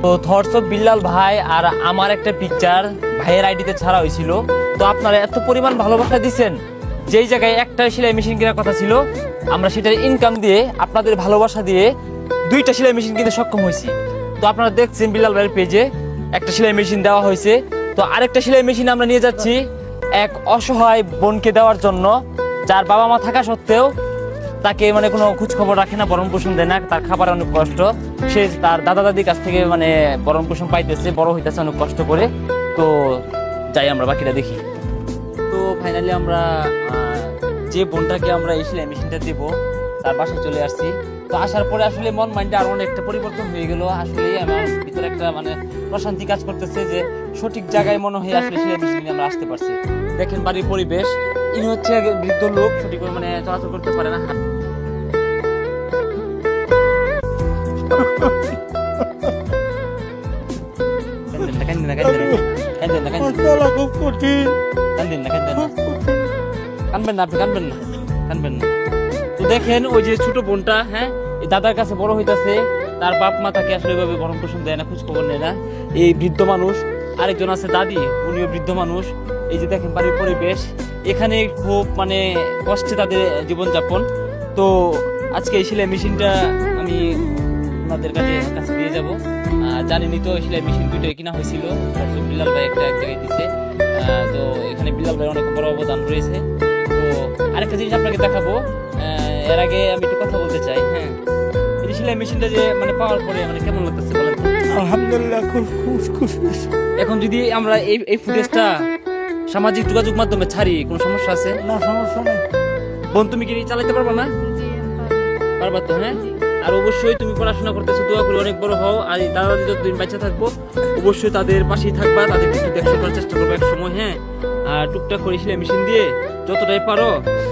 তো thoughts of Billal ভাই আর আমার একটা পিকচার ভাইয়ের আইডিতে ছাড়া হয়েছিল। তো আপনারা এত পরিমাণ ভালোবাসা দিচ্ছেন, যেই জায়গায় একটা সেলাই মেশিন কেনার কথা ছিল আমরা সেটার ইনকাম দিয়ে আপনাদের ভালোবাসা দিয়ে 2টা সেলাই মেশিন কিনতে সক্ষম হয়েছি। তো আপনারা দেখছেন বিল্লাল ভাইয়ের পেজে একটা সেলাই মেশিন দেওয়া হয়েছে। তো আরেকটা সেলাই মেশিন আমরা নিয়ে যাচ্ছি এক অসহায় বোনকে দেওয়ার জন্য, যার বাবা মা থাকা সত্ত্বেও তাকে মানে কোনো খোঁজ খবর রাখে না, ভরণ পোষণ দেয় না, তার খাবার অনেক কষ্ট, সে তার দাদা দাদির কাছ থেকে মানে ভরণ পোষণ পাইতেছে, বড় হইতেছে অনেক কষ্ট করে। তো যাই আমরা বাকিটা দেখি। তো ফাইনালি আমরা যে বোনটাকে আমরা এই সেলাই মেশিনটা দিব তার বাসায় চলে আসছি। তো আসার পরে আসলে মন মাইন্ডটা আরো অনেকটা পরিবর্তন হয়ে গেল। আসলে আমার ভিতরে একটা মানে প্রশান্তি কাজ করতেছে যে সঠিক জায়গায় মনে হয় আসলে সেলাই মেশিন নিয়ে আমরা আসতে পারছি। দেখেন বাড়ির পরিবেশ, ইনি হচ্ছে বৃদ্ধ লোক, সঠিক মানে চলাচল করতে পারে না। তো দেখেন ওই যে ছোট বোনটা, হ্যাঁ, এই দাদার কাছে বড় হইতাছে, তার বাপ মা তাকে আসলে এভাবে ভরণ পোষণ দেয় না, খোঁজ খবর নেয় না। এই বৃদ্ধ মানুষ, আরেকজন আছে দাদি, উনিও বৃদ্ধ মানুষ। এই যে দেখেন বাড়ির পরিবেশ, এখানে খুব মানে কষ্টে তাদের জীবনযাপন। তো আজকে এই সেলাই মেশিনটা আমি ওনাদের কাছে দিয়ে যাব। জানেনই তো সেলাই মেশিন 2টাই কিনা হয়েছিল, বিল্লাল ভাই একটা এক জায়গায় দিচ্ছে। তো এখানে বিল্লাল ভাই অনেক বড় অবদান রয়েছে। তো আরেকটা জিনিস আপনাকে দেখাবো, এর আগে আমি একটু কথা বলতে চাই। হ্যাঁ, এই সেলাই মেশিনটা যে মানে পাওয়ার পরে মানে কেমন লাগতেছে বলেন? আলহামদুলিল্লাহ, খুব খুশি। এখন যদি আমরা এই ফুটেজটা সামাজিক যোগাযোগ মাধ্যমে ছাড়ি, কোনো সমস্যা আছে? না, সমস্যা নেই। বোন, তুমি কি চালাতে পারবা না? পারবা তো? হ্যাঁ, আর অবশ্যই তুমি পড়াশোনা করতেছো, দোয়া করে অনেক বড় হও। আর দাদা দিদি যতদিন বাচ্চা থাকবো অবশ্যই তাদের পাশেই থাকবা, তাদের একটু দেখশো করার চেষ্টা করবো এক সময়। হ্যাঁ, আর টুকটাক করে সেলাই মেশিন দিয়ে যতটাই পারো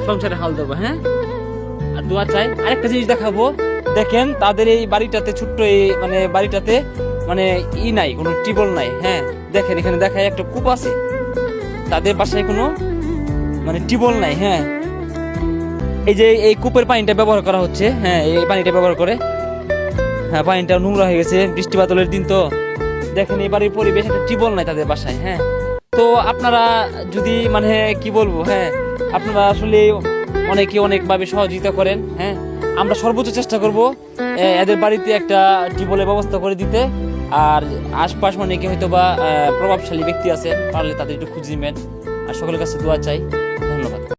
সংসারে হাল দেবো। হ্যাঁ, আর দোয়া চাই। আরেকটা জিনিস দেখাবো, দেখেন তাদের এই বাড়িটাতে, ছোট্ট এই মানে বাড়িটাতে মানে নাই, কোনো টিবল নাই। হ্যাঁ, দেখেন এখানে দেখায় একটা কূপ আছে, তাদের বাসায় কোনো মানে টিবল নাই। হ্যাঁ, এই যে এই কূপের পানিটা ব্যবহার করা হচ্ছে। হ্যাঁ, এই পানিটা ব্যবহার করে, হ্যাঁ, পানিটা নোংরা হয়ে গেছে, বৃষ্টি বাদলের দিন। তো দেখেন এই বাড়ির পরিবেশ, একটা টিবল নাই তাদের বাসায়। হ্যাঁ, তো আপনারা যদি মানে কি বলবো, হ্যাঁ, আপনারা আসলে অনেকে অনেকভাবে সহযোগিতা করেন। হ্যাঁ, আমরা সর্বোচ্চ চেষ্টা করব এদের বাড়িতে একটা টিবলের ব্যবস্থা করে দিতে। আর আশপাশ অনেকে হয়তো বা প্রভাবশালী ব্যক্তি আছে, পারলে তাদের একটু খুঁজে নেবেন। আর সকলের কাছে দোয়া চাই।